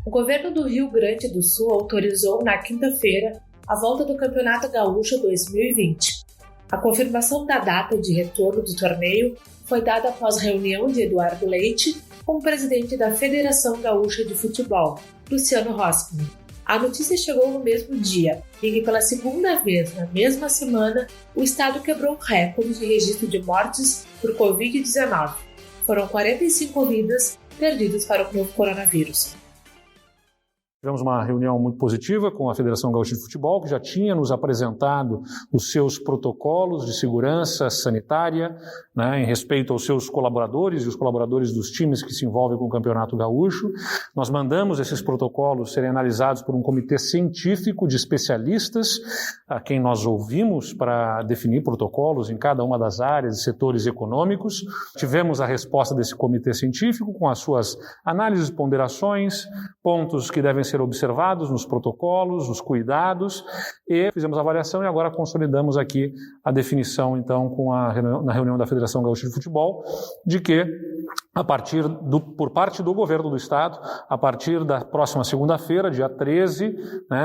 O governo do Rio Grande do Sul autorizou na quinta-feira a volta do Campeonato Gaúcho 2020. A confirmação da data de retorno do torneio foi dada após reunião de Eduardo Leite com o presidente da Federação Gaúcha de Futebol, Luciano Roskmann. A notícia chegou no mesmo dia, em que pela segunda vez na mesma semana, o estado quebrou um recorde de registro de mortes por Covid-19. Foram 45 vidas perdidas para o novo coronavírus. Tivemos uma reunião muito positiva com a Federação Gaúcha de Futebol, que já tinha nos apresentado os seus protocolos de segurança sanitária, em respeito aos seus colaboradores e os colaboradores dos times que se envolvem com o Campeonato Gaúcho. Nós mandamos esses protocolos serem analisados por um comitê científico de especialistas, a quem nós ouvimos para definir protocolos em cada uma das áreas e setores econômicos. Tivemos a resposta desse comitê científico com as suas análises e ponderações, pontos que devem ser observados nos protocolos, nos cuidados, e fizemos a avaliação e agora consolidamos aqui a definição, então, na reunião da Federação Gaúcha de Futebol, de que, por parte do governo do estado, a partir da próxima segunda-feira, dia 13,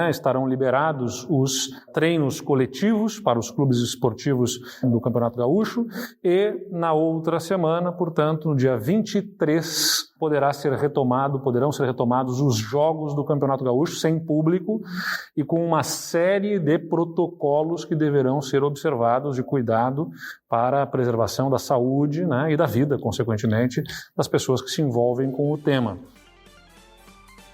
estarão liberados os treinos coletivos para os clubes esportivos do Campeonato Gaúcho e na outra semana, portanto, no dia 23, poderão ser retomados os jogos do Campeonato Gaúcho sem público e com uma série de protocolos que deverão ser observados de cuidado para a preservação da saúde, e da vida, consequentemente, das pessoas que se envolvem com o tema.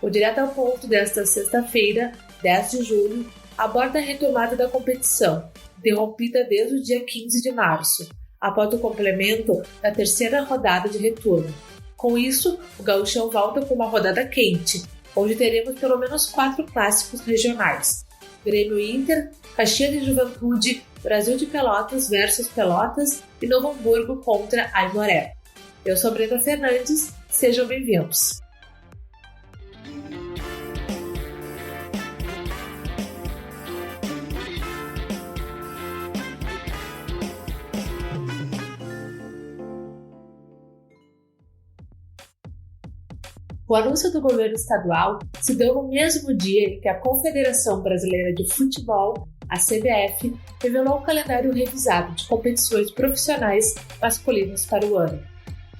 O Direto ao Ponto desta sexta-feira, 10 de julho, aborda a retomada da competição, interrompida desde o dia 15 de março, após o complemento da terceira rodada de retorno. Com isso, o Gauchão volta com uma rodada quente, onde teremos pelo menos 4 clássicos regionais: Grêmio Inter, Caxias de Juventude, Brasil de Pelotas versus Pelotas e Novo Hamburgo contra Aimoré. Eu sou Brenda Fernandes, sejam bem-vindos. O anúncio do governo estadual se deu no mesmo dia em que a Confederação Brasileira de Futebol, a CBF, revelou o calendário revisado de competições profissionais masculinas para o ano.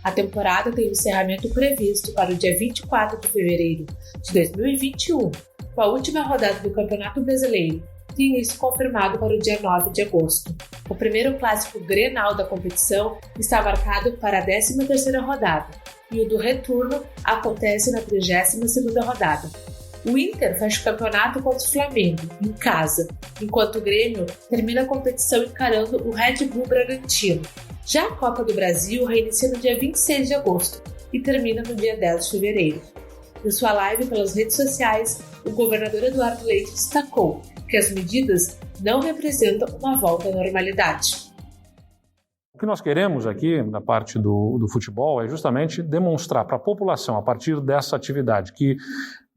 A temporada tem o encerramento previsto para o dia 24 de fevereiro de 2021, com a última rodada do Campeonato Brasileiro, de início confirmado para o dia 9 de agosto. O primeiro clássico Grenal da competição está marcado para a 13ª rodada, e o do retorno acontece na 32ª rodada. O Inter fecha o campeonato contra o Flamengo, em casa, enquanto o Grêmio termina a competição encarando o Red Bull Bragantino. Já a Copa do Brasil reinicia no dia 26 de agosto e termina no dia 10 de fevereiro. Em sua live pelas redes sociais, o governador Eduardo Leite destacou que as medidas não representam uma volta à normalidade. O que nós queremos aqui, na parte do futebol, é justamente demonstrar para a população, a partir dessa atividade que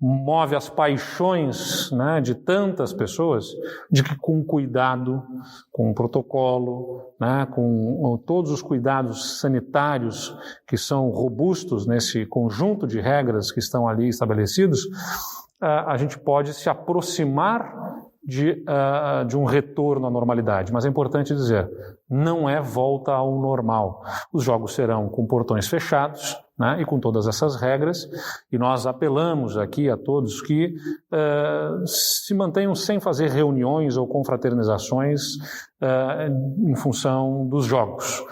move as paixões de tantas pessoas, de que com cuidado, com protocolo, com todos os cuidados sanitários que são robustos nesse conjunto de regras que estão ali estabelecidos, a gente pode se aproximar de um retorno à normalidade. Mas é importante dizer, não é volta ao normal. Os jogos serão com portões fechados, e com todas essas regras, e nós apelamos aqui a todos que se mantenham sem fazer reuniões ou confraternizações em função dos jogos.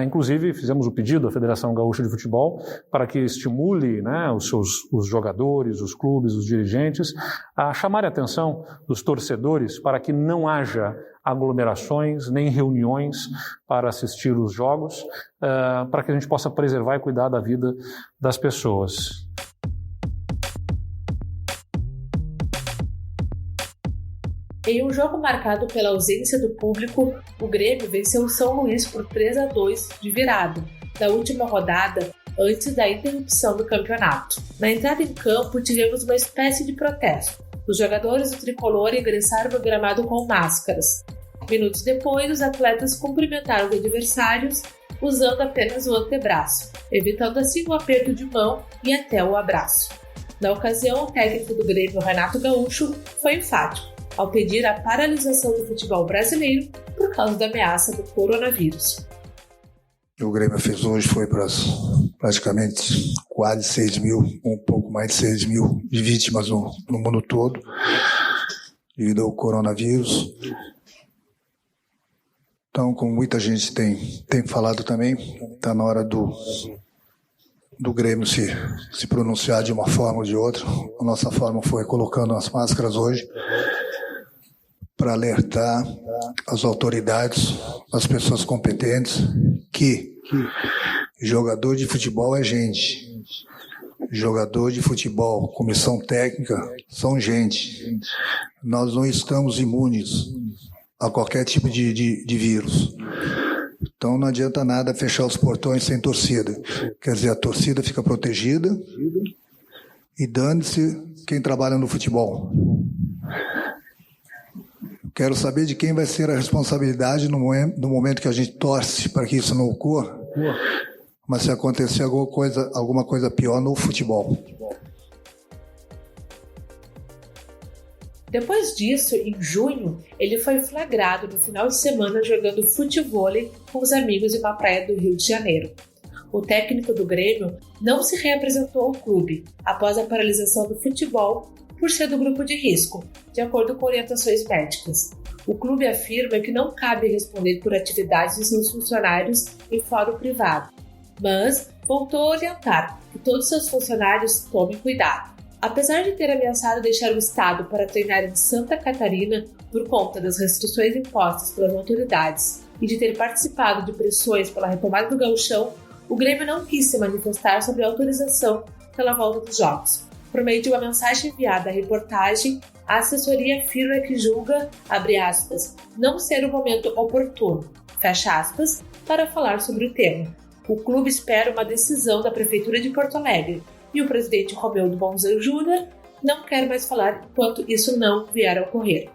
Inclusive, fizemos o pedido à Federação Gaúcha de Futebol para que estimule os jogadores, os clubes, os dirigentes a chamar a atenção dos torcedores para que não haja aglomerações nem reuniões para assistir os jogos, para que a gente possa preservar e cuidar da vida das pessoas. Em um jogo marcado pela ausência do público, o Grêmio venceu o São Luís por 3-2 de virada, na última rodada, antes da interrupção do campeonato. Na entrada em campo, tivemos uma espécie de protesto. Os jogadores do tricolor ingressaram no gramado com máscaras. Minutos depois, os atletas cumprimentaram os adversários usando apenas o antebraço, evitando assim o aperto de mão e até o abraço. Na ocasião, o técnico do Grêmio, Renato Gaúcho, foi enfático ao pedir a paralisação do futebol brasileiro por causa da ameaça do coronavírus. O Grêmio fez hoje foi para praticamente quase 6 mil, um pouco mais de 6 mil de vítimas no mundo todo, devido ao coronavírus. Então, como muita gente tem falado também, está na hora do Grêmio se pronunciar de uma forma ou de outra. A nossa forma foi colocando as máscaras hoje para alertar as autoridades, as pessoas competentes, que jogador de futebol é gente. Jogador de futebol, comissão técnica, são gente. Nós não estamos imunes a qualquer tipo de vírus. Então não adianta nada fechar os portões sem torcida. Quer dizer, a torcida fica protegida e dane-se quem trabalha no futebol. Quero saber de quem vai ser a responsabilidade no momento que a gente torce para que isso não ocorra, mas se acontecer alguma coisa pior no futebol. Depois disso, em junho, ele foi flagrado no final de semana jogando futevôlei com os amigos em uma praia do Rio de Janeiro. O técnico do Grêmio não se reapresentou ao clube após a paralisação do futebol por ser do grupo de risco, de acordo com orientações médicas. O clube afirma que não cabe responder por atividades de seus funcionários em fórum privado, mas voltou a orientar que todos seus funcionários tomem cuidado. Apesar de ter ameaçado deixar o estado para treinar em Santa Catarina por conta das restrições impostas pelas autoridades e de ter participado de pressões pela retomada do Gauchão, o Grêmio não quis se manifestar sobre a autorização pela volta dos jogos. Por meio de uma mensagem enviada à reportagem, a assessoria afirma que julga, abre aspas, não ser o momento oportuno, fecha aspas, para falar sobre o tema. O clube espera uma decisão da Prefeitura de Porto Alegre e o presidente Romeu Bonzan Júnior não quer mais falar enquanto isso não vier a ocorrer.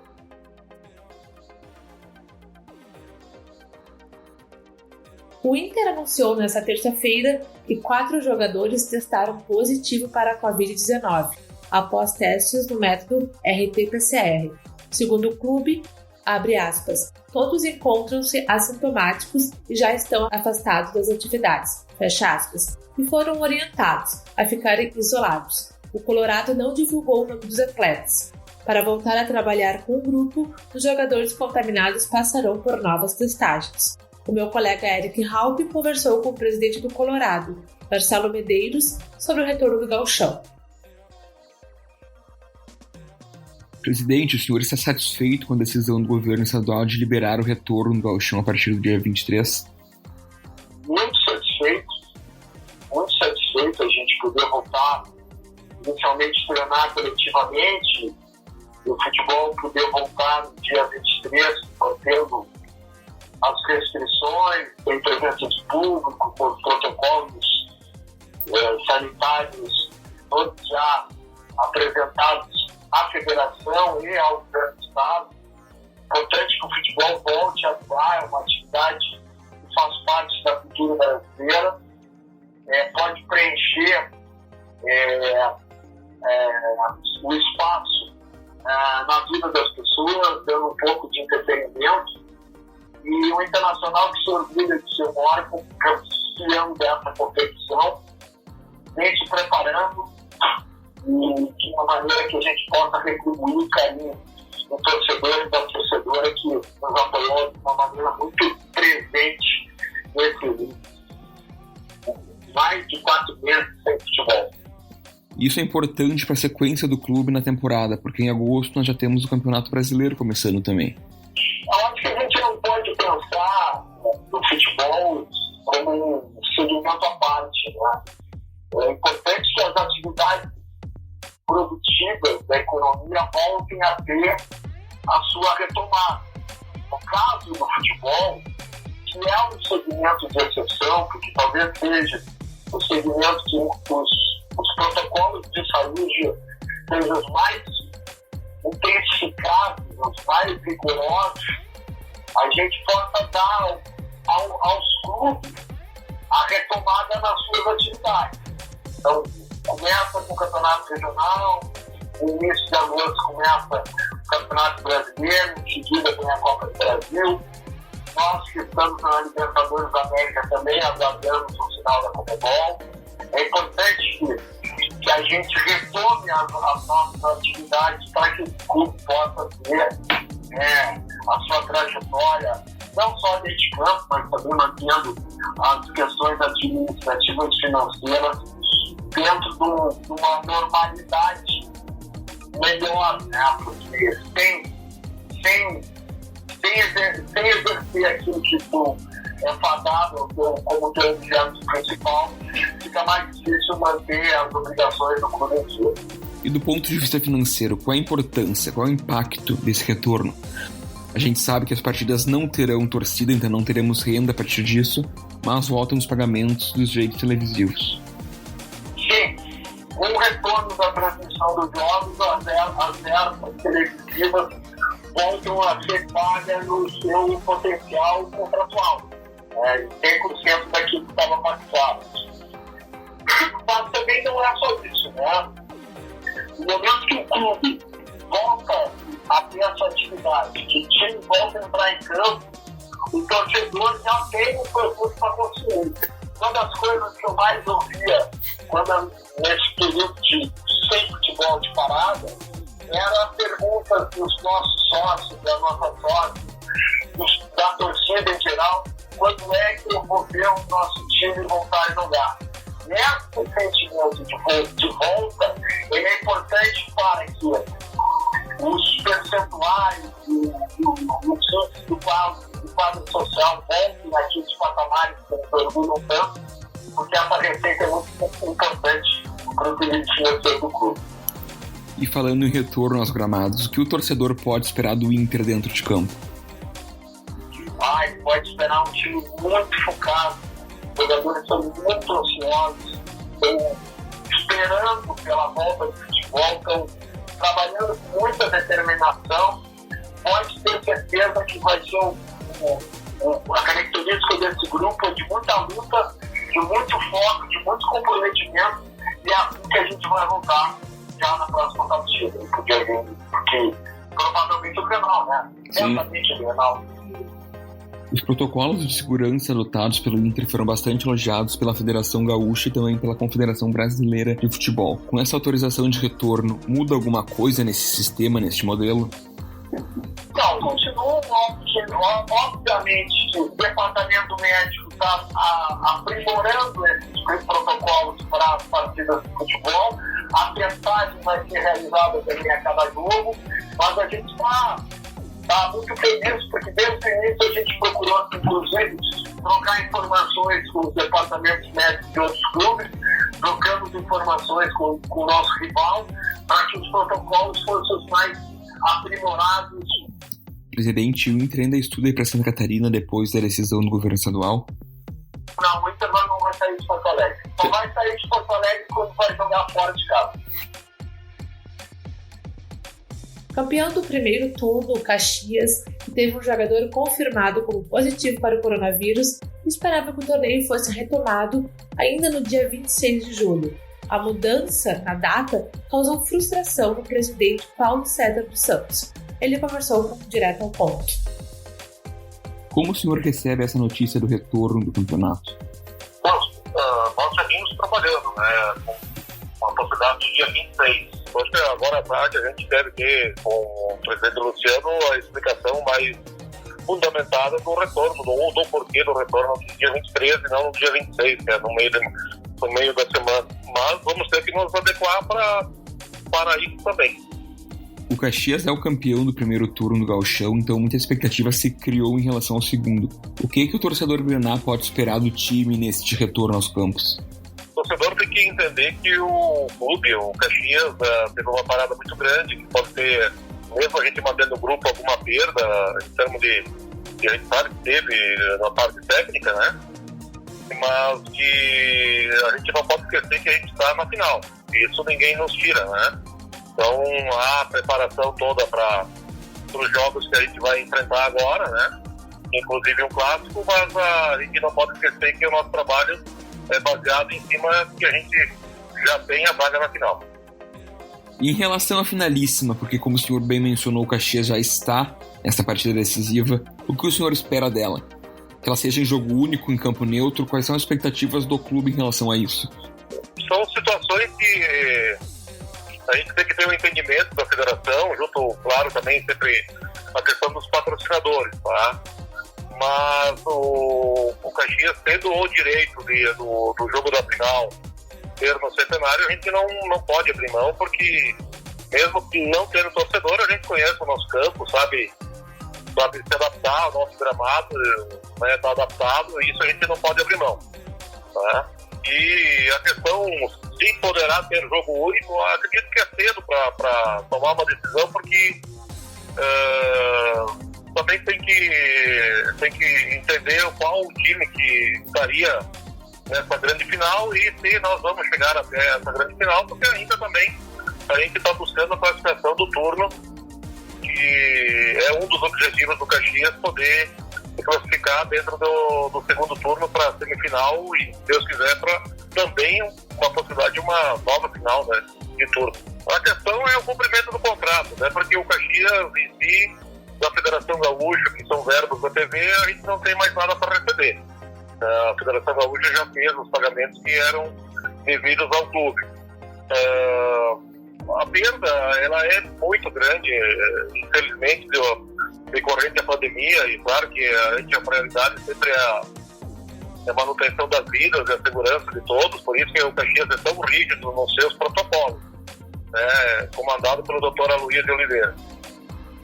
O Inter anunciou nesta terça-feira que 4 jogadores testaram positivo para a Covid-19, após testes no método RT-PCR. Segundo o clube, abre aspas, todos encontram-se assintomáticos e já estão afastados das atividades, fecha aspas, e foram orientados a ficarem isolados. O Colorado não divulgou o nome dos atletas. Para voltar a trabalhar com o grupo, os jogadores contaminados passarão por novas testagens. O meu colega Eric Halpe conversou com o presidente do Colorado, Marcelo Medeiros, sobre o retorno do Gauchão. Presidente, o senhor está satisfeito com a decisão do governo estadual de liberar o retorno do Gauchão a partir do dia 23? Muito satisfeito a gente poder voltar, inicialmente treinar coletivamente, e o futebol poder voltar no dia 23, mantendo as restrições, tem presença de público, com os protocolos sanitários todos já apresentados à federação e ao governo do estado. Importante que o futebol volte a atuar, é uma atividade que faz parte da cultura brasileira, pode preencher o espaço na vida das pessoas, dando um pouco de entretenimento. E o Internacional, que se orgulha de ser o maior campeão dessa competição, vem se preparando e de uma maneira que a gente possa retribuir o carinho do torcedor e da torcedora que nos apoiou de uma maneira muito presente nesse mais de 4 meses sem futebol. Isso é importante para a sequência do clube na temporada, porque em agosto nós já temos o Campeonato Brasileiro começando também. Eu acho que a gente não pode pensar no futebol como um segmento à parte, né? É importante que as atividades produtivas da economia voltem a ter a sua retomada. No caso do futebol, que é um segmento de exceção, porque talvez seja o segmento que os protocolos de saúde sejam os mais intensificados, os mais rigorosos, a gente possa dar aos clubes a retomada nas suas atividades. Então, começa com o Campeonato Regional, no início de agosto começa o Campeonato Brasileiro, em seguida vem a Copa do Brasil. Nós que estamos na Libertadores da América também aguardamos o final da Conmebol. É importante que a gente retome as nossas atividades para que o clube possa ter a sua trajetória, não só dentro de campo, mas também mantendo as questões administrativas e financeiras dentro de uma normalidade melhor, né? Porque sem exercer aquilo que é fadado como objeto principal, fica mais difícil manter as obrigações do clube em dia. E do ponto de vista financeiro, qual a importância, qual é o impacto desse retorno? A gente sabe que as partidas não terão torcida, então não teremos renda a partir disso, mas voltam os pagamentos dos direitos televisivos. Sim, com o retorno da transmissão dos jogos, as verbas televisivas voltam a ser pagas no seu potencial contratual, 100% daquilo que estava participado. Mas também não é só isso, né? No momento que o clube volta a ter essa atividade, que o time volta a entrar em campo, o torcedor já tem um produto para consumir. Uma das coisas que eu mais ouvia nesse período de sem futebol de parada era a pergunta dos nossos sócios, da nossa sócia, da torcida em geral, quando é que eu vou ver o nosso time voltar a jogar. Esse sentimento de volta, ele é importante para que os percentuais e os índices do quadro social voltem naqueles patamares que perguntam tanto, porque essa receita é muito importante para o período financeiro do clube. E falando em retorno aos gramados, o que o torcedor pode esperar do Inter dentro de campo? Ele pode esperar um time muito focado, os jogadores são muito ansiosos, estão esperando pela volta do futebol, estão trabalhando com muita determinação. Pode ter certeza que vai ser a característica desse grupo é de muita luta, de muito foco, de muito comprometimento, e é assim que a gente vai voltar já na próxima partida, porque provavelmente o Grenal, né? Certamente o Grenal. Os protocolos de segurança adotados pelo Inter foram bastante elogiados pela Federação Gaúcha e também pela Confederação Brasileira de Futebol. Com essa autorização de retorno, muda alguma coisa nesse sistema, neste modelo? Não, continua. Obviamente, o departamento médico está aprimorando esses protocolos para as partidas de futebol. A testagem vai ser realizada também a cada jogo, mas a gente está muito feliz, porque desde o início a gente procurou, inclusive, trocar informações com os departamentos médicos de outros clubes, trocamos informações com o nosso rival, para que os protocolos fossem os mais aprimorados. Presidente, o Inter ainda estuda ir para Santa Catarina depois da decisão do governo estadual? Não, o Inter não vai sair de Porto Alegre. Só vai sair de Porto Alegre quando vai jogar fora de casa. Campeão do primeiro turno, o Caxias, que teve um jogador confirmado como positivo para o coronavírus, esperava que o torneio fosse retomado ainda no dia 26 de julho. A mudança na data causou frustração no presidente Paulo César dos Santos. Ele conversou direto ao ponto. Como o senhor recebe essa notícia do retorno do campeonato? Nós seguimos trabalhando, né, com a possibilidade de dia 26. Acho que agora à tarde a gente deve ter, com o presidente Luciano, a explicação mais fundamentada do retorno, do porquê do retorno no dia 23 e não no dia 26, que é no meio da semana. Mas vamos ter que nos adequar para isso também. O Caxias é o campeão do primeiro turno do Gauchão, então muita expectativa se criou em relação ao segundo. O que o torcedor grená pode esperar do time neste retorno aos campos? O torcedor tem que entender que o clube, o Caxias, teve uma parada muito grande, que pode ter, mesmo a gente mantendo o grupo, alguma perda em termos de a gente sabe que teve na parte técnica, né? Mas que a gente não pode esquecer que a gente está na final. Isso ninguém nos tira, né? Então, a preparação toda para os jogos que a gente vai enfrentar agora, né? Inclusive um clássico, mas a gente não pode esquecer que o nosso trabalho é baseado em cima que a gente já tem a vaga na final. Em relação à finalíssima, porque como o senhor bem mencionou, o Caxias já está nessa partida decisiva, o que o senhor espera dela? Que ela seja em jogo único, em campo neutro? Quais são as expectativas do clube em relação a isso? São situações que a gente tem que ter um entendimento da federação, junto, claro, também sempre a questão dos patrocinadores, tá? Mas o Caxias tendo o direito do jogo da final ter no Centenário, a gente não pode abrir mão, porque mesmo que não tendo torcedor, a gente conhece o nosso campo, sabe se adaptar ao nosso gramado, né, tá adaptado, e isso a gente não pode abrir mão, tá? E a questão, se poderá ter jogo único, acredito que é cedo para tomar uma decisão, porque também tem que entender qual o time que estaria nessa grande final e se nós vamos chegar até essa grande final, porque ainda também a gente está buscando a classificação do turno, que é um dos objetivos do Caxias, poder se classificar dentro do segundo turno para a semifinal e, se Deus quiser, para também uma possibilidade de uma nova final, né, de turno. A questão é o cumprimento do contrato, né, porque o Caxias em si, da Federação Gaúcha, que são verbos da TV, a gente não tem mais nada para receber. A Federação Gaúcha já fez os pagamentos que eram devidos ao clube. A perda, ela é muito grande, infelizmente, decorrente da pandemia, e claro que a prioridade sempre é a manutenção das vidas e a segurança de todos, por isso que o Caxias é tão rígido nos seus protocolos, né, comandado pelo Dr. Aloysio de Oliveira.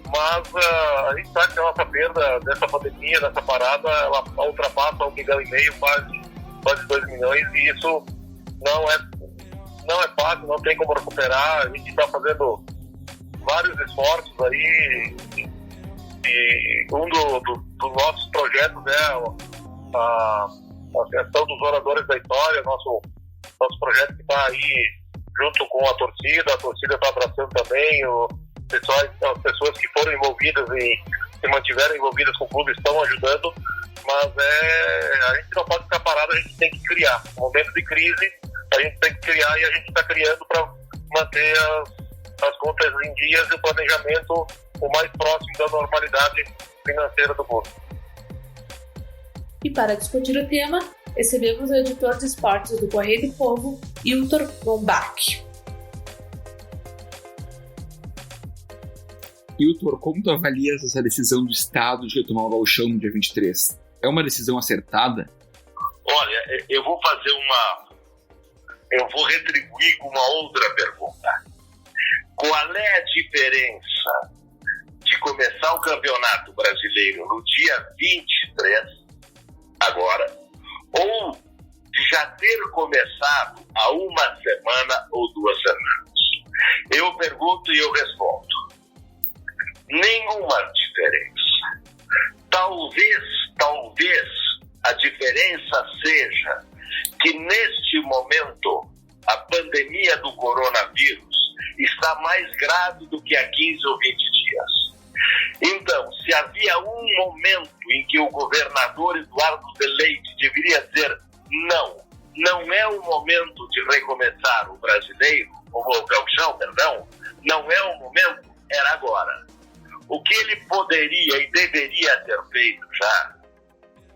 Mas a gente sabe que a nossa perda dessa pandemia, dessa parada, ela ultrapassa 1,5 milhão, quase 2 milhões, e isso não é fácil, não tem como recuperar. A gente está fazendo vários esforços aí, e um dos nossos projetos é a questão dos oradores da história, nosso projeto que está aí junto com a torcida está abraçando também, as pessoas que foram envolvidas e se mantiveram envolvidas com o clube estão ajudando, mas a gente não pode ficar parado, a gente tem que criar. No momento de crise, a gente tem que criar, e a gente está criando para manter as contas em dias e o planejamento o mais próximo da normalidade financeira do clube. E para discutir o tema, recebemos o editor de esportes do Correio do Povo, Hilton Bombach. Hilton, como tu avalias essa decisão do Estado de retomar o Gauchão no dia 23? É uma decisão acertada? Olha, eu vou retribuir com uma outra pergunta. Qual é a diferença de começar o Campeonato Brasileiro no dia 23, agora, ou de já ter começado há uma semana ou 2 semanas? Eu pergunto e eu respondo. Nenhuma diferença. Talvez a diferença seja que neste momento a pandemia do coronavírus está mais grave do que há 15 ou 20 dias. Então, se havia um momento em que o governador Eduardo de Leite deveria dizer não é o momento de recomeçar o brasileiro, o gauchão, perdão, não é o momento, era agora. O que ele poderia e deveria ter feito já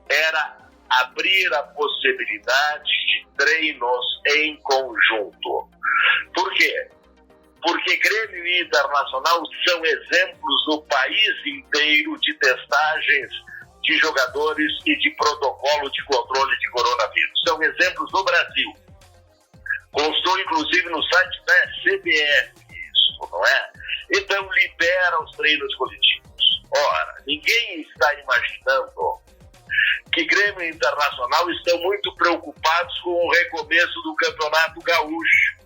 era abrir a possibilidade de treinos em conjunto. Por quê? Porque Grêmio e Internacional são exemplos no país inteiro de testagens de jogadores e de protocolo de controle de coronavírus. São exemplos no Brasil. Constou inclusive no site da CBF isso, não é? Então libera os treinos coletivos. Ora, ninguém está imaginando que Grêmio e Internacional estão muito preocupados com o recomeço do Campeonato Gaúcho.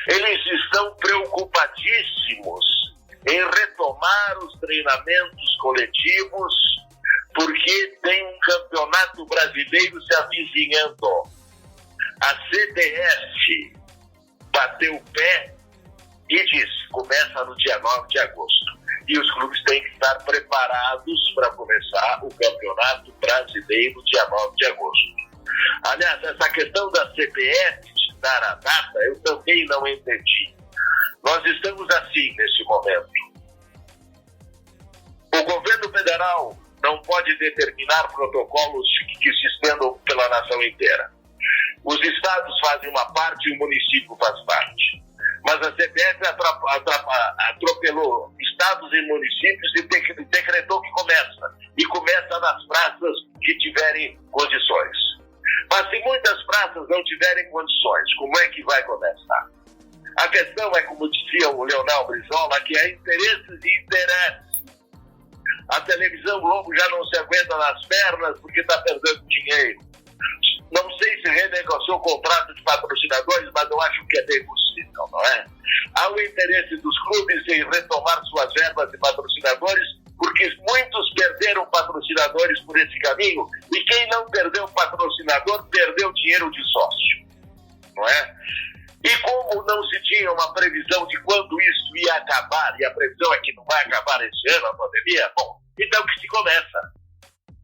Eles estão preocupadíssimos em retomar os treinamentos coletivos, porque tem um Campeonato Brasileiro se avizinhando. A CBF bateu o pé e disse, começa no dia 9 de agosto. E os clubes têm que estar preparados para começar o Campeonato Brasileiro dia 9 de agosto. Aliás, essa questão da CBF dar a data, eu também não entendi. Nós estamos assim nesse momento. O governo federal não pode determinar protocolos que se estendam pela nação inteira. Os estados fazem uma parte e o município faz parte. Mas a CBF atropelou estados e municípios e decretou que começa. E começa nas praças que tiverem condições. Mas se muitas praças não tiverem condições, como é que vai começar? A questão é, como dizia o Leonel Brizola, que há interesses e interesses. A televisão Globo já não se aguenta nas pernas porque está perdendo dinheiro. Não sei se renegociou o contrato de patrocinadores, mas eu acho que é bem possível, não é? Há o interesse dos clubes em retomar suas verbas de patrocinadores, porque muitos perderam patrocinadores por esse caminho, e quem não perdeu patrocinador, perdeu dinheiro de sócio, não é? E como não se tinha uma previsão de quando isso ia acabar, e a previsão é que não vai acabar esse ano, a pandemia, bom, então que se começa.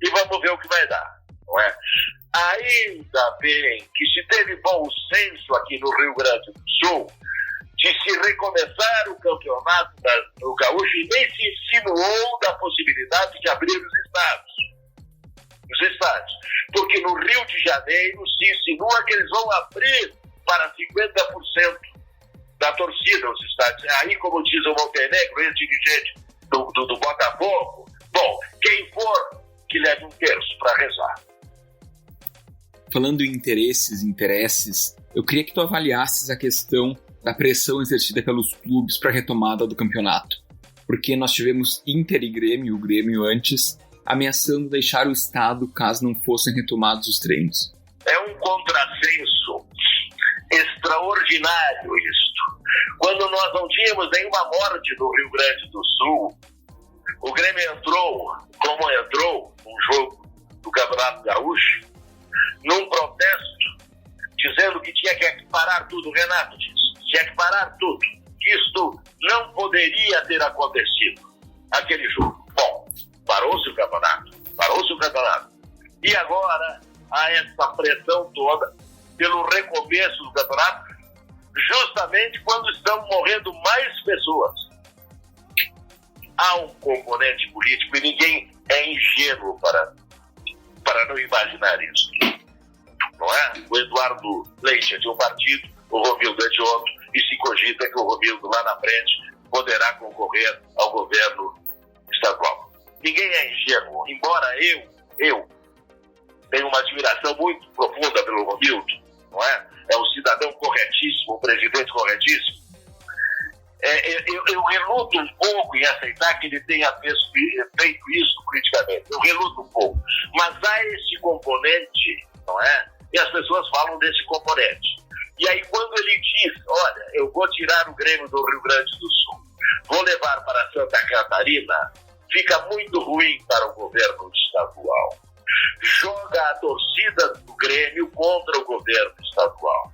E vamos ver o que vai dar, não é? Ainda bem que se teve bom senso aqui no Rio Grande do Sul de se recomeçar o campeonato do Gaúcho e nem se insinuou da possibilidade de abrir os estádios. Porque no Rio de Janeiro se insinua que eles vão abrir para 50% da torcida os estádios. Aí, como diz o Montenegro, ex-dirigente do Botafogo, bom, quem for que leve um terço para rezar. Falando em interesses, eu queria que tu avaliasses a questão da pressão exercida pelos clubes para a retomada do campeonato. Porque nós tivemos Inter e Grêmio, o Grêmio antes, ameaçando deixar o estado caso não fossem retomados os treinos. É um contrassenso extraordinário isto. Quando nós não tínhamos nenhuma morte no Rio Grande do Sul, o Grêmio entrou, como entrou num jogo do Campeonato Gaúcho, num protesto, dizendo que tinha que parar tudo. Renato disse, tinha que parar tudo, que isto não poderia ter acontecido, aquele jogo. Bom, parou-se o campeonato. E agora há essa pressão toda pelo recomeço do campeonato, justamente quando estão morrendo mais pessoas. Há um componente político e ninguém é ingênuo para não imaginar isso. Não é? O Eduardo Leite é de um partido, o Romildo é de outro, e se cogita que o Romildo lá na frente poderá concorrer ao governo estadual. Ninguém é ingênuo, embora eu tenho uma admiração muito profunda pelo Romildo, não é? É um cidadão corretíssimo, um presidente corretíssimo. Eu reluto um pouco em aceitar que ele tenha feito isso politicamente. Eu reluto um pouco. Mas há esse componente, não é? E as pessoas falam desse componente. E aí quando ele diz, olha, eu vou tirar o Grêmio do Rio Grande do Sul, vou levar para Santa Catarina, fica muito ruim para o governo estadual. Joga a torcida do Grêmio contra o governo estadual.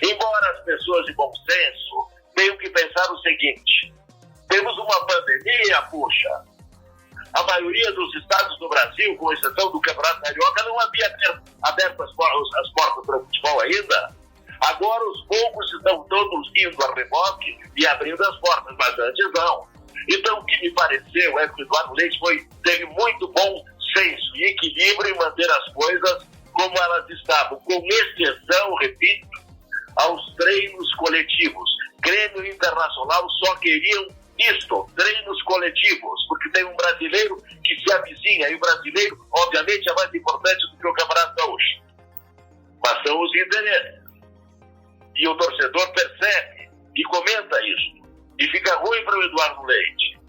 Embora as pessoas de bom senso tenham que pensar o seguinte, temos uma pandemia, puxa, a maioria dos estados do Brasil, com exceção do Campeonato Carioca, não havia aberto as portas para o futebol ainda. Agora os poucos estão todos indo a reboque e abrindo as portas, mas antes não. Então o que me pareceu é que o Eduardo Leite teve muito bom senso e equilíbrio em manter as coisas como elas estavam, com exceção, repito, aos treinos coletivos. Grêmio e Internacional só queriam isto, treinos coletivos, porque tem um brasileiro que se avizinha, e o brasileiro, obviamente, é mais importante do que o Campeonato Gaúcho. Mas são os interesses. E o torcedor percebe e comenta isso. E fica ruim para o Eduardo Leite.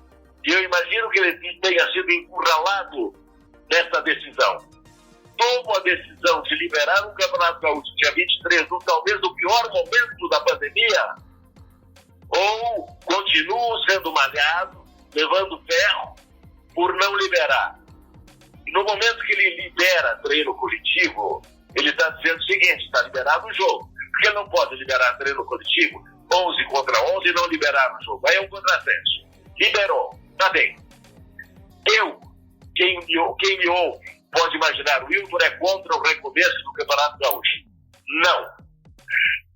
E eu imagino que ele tenha sido encurralado nessa decisão. Tomo a decisão de liberar o Campeonato Gaúcho dia 23, talvez no pior momento da pandemia, ou continuo sendo malhado, levando ferro, por não liberar. E no momento que ele libera treino coletivo, ele está dizendo o seguinte, está liberado o jogo. Porque ele não pode liberar treino coletivo 11 contra 11 e não liberar o jogo. Aí é um contrassenso. Liberou, tá bem. Quem me ouve, pode imaginar, o Wilton é contra o recomeço do Campeonato Gaúcho. Não.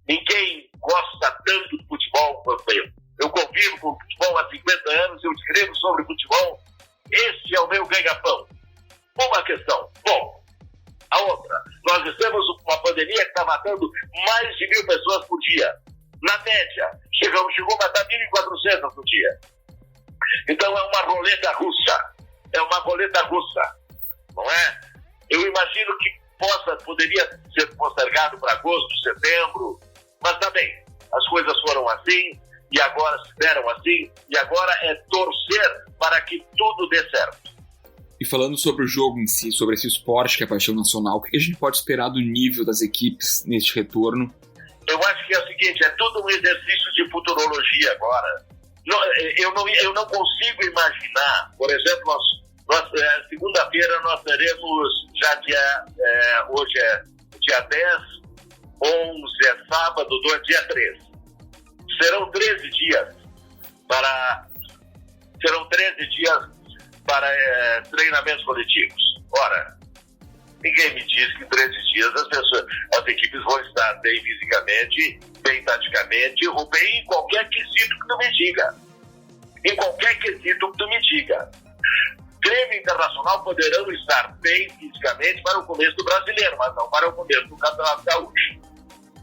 Ninguém gosta tanto de futebol quanto eu. Eu convivo com futebol há 50 anos, eu escrevo sobre futebol. Este é o meu ganha-pão. Uma questão. Bom, a outra. Nós temos uma pandemia que está matando mais de 1.000 pessoas por dia. Na média, chegou a matar 1.400 por dia. Então é uma roleta russa. É uma roleta russa. Não é? Eu imagino que poderia ser postergado para agosto, setembro, mas também as coisas foram assim e agora se deram assim e agora é torcer para que tudo dê certo. E falando sobre o jogo em si, sobre esse esporte que é a paixão nacional, o que a gente pode esperar do nível das equipes neste retorno? Eu acho que é o seguinte, é tudo um exercício de futurologia agora. Eu não consigo imaginar, por exemplo, segunda-feira nós teremos hoje é dia 10, 11 é sábado, do dia 13. Serão 13 dias para treinamentos coletivos. Ora, ninguém me diz que em 13 dias as equipes vão estar bem fisicamente, bem taticamente, ou bem em qualquer quesito que tu me diga. Em qualquer quesito que tu me diga. Grêmio Internacional poderão estar bem fisicamente para o começo do Brasileiro, mas não para o começo do Campeonato Gaúcho.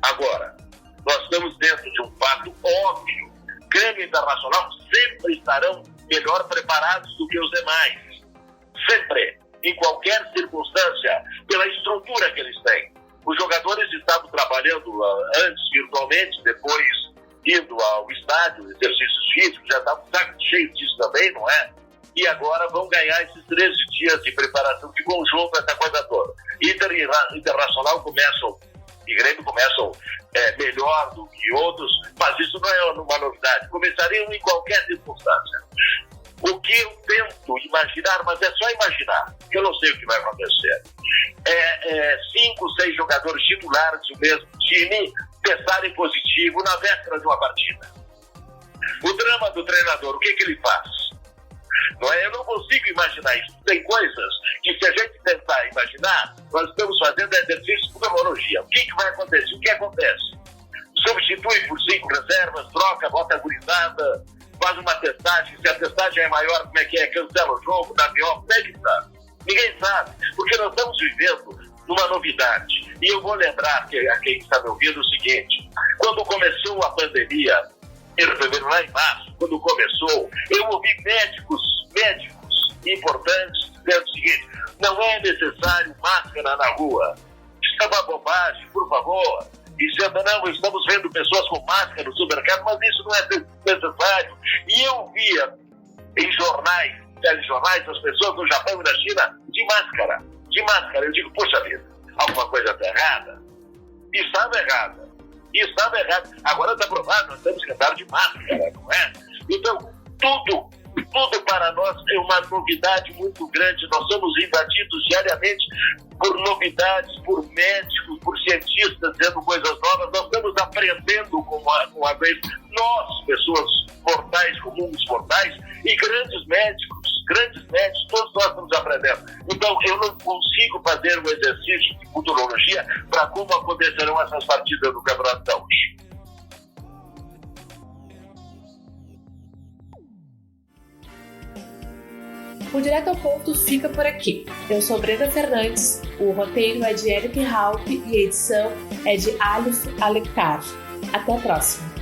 Agora, nós estamos dentro de um fato óbvio. Grêmio Internacional sempre estarão melhor preparados do que os demais. Sempre, em qualquer circunstância, pela estrutura que eles têm. Os jogadores estavam trabalhando antes virtualmente, depois indo ao estádio, exercícios físicos, já estavam cheios disso também, não é? E agora vão ganhar esses 13 dias de preparação de conjunto, essa coisa toda. Inter e Internacional começam, e Grêmio começam melhor do que outros, mas isso não é uma novidade. Começariam em qualquer circunstância. O que eu tento imaginar, mas é só imaginar, porque eu não sei o que vai acontecer, 5, 6 jogadores titulares do mesmo time testarem positivo na véspera de uma partida. O drama do treinador, o que ele faz? Não é? Eu não consigo imaginar isso. Tem coisas que, se a gente tentar imaginar, nós estamos fazendo exercício de futurologia. O que vai acontecer? O que acontece? Substitui por 5 reservas, troca, bota a gurizada, faz uma testagem. Se a testagem é maior, como é que é? Cancela o jogo, dá pior, como é que está? Ninguém sabe, porque nós estamos vivendo numa novidade. E eu vou lembrar a quem está me ouvindo o seguinte: quando começou a pandemia, lá em março, quando começou, eu ouvi médicos importantes dizendo o seguinte: não é necessário máscara na rua. Isso é uma bobagem, por favor. Dizendo, não, estamos vendo pessoas com máscara no supermercado, mas isso não é necessário. E eu via em telejornais, as pessoas no Japão e na China de máscara. Eu digo, poxa vida, alguma coisa está errada? Estava errada. Agora está provado, nós temos que andar de máscara, não é? Então, tudo para nós é uma novidade muito grande. Nós somos invadidos diariamente por novidades, por médicos, por cientistas dizendo coisas novas. Nós estamos aprendendo com a vez. Nós, pessoas mortais, comuns mortais, e grandes médicos, todos nós estamos aprendendo. Então, eu não consigo fazer um exercício de futurologia para como acontecerão essas partidas do Campeonato Gaúcho. O Direto ao Ponto fica por aqui. Eu sou Brenda Fernandes, o roteiro é de Eric Halpe e a edição é de Alif Alekar. Até a próxima!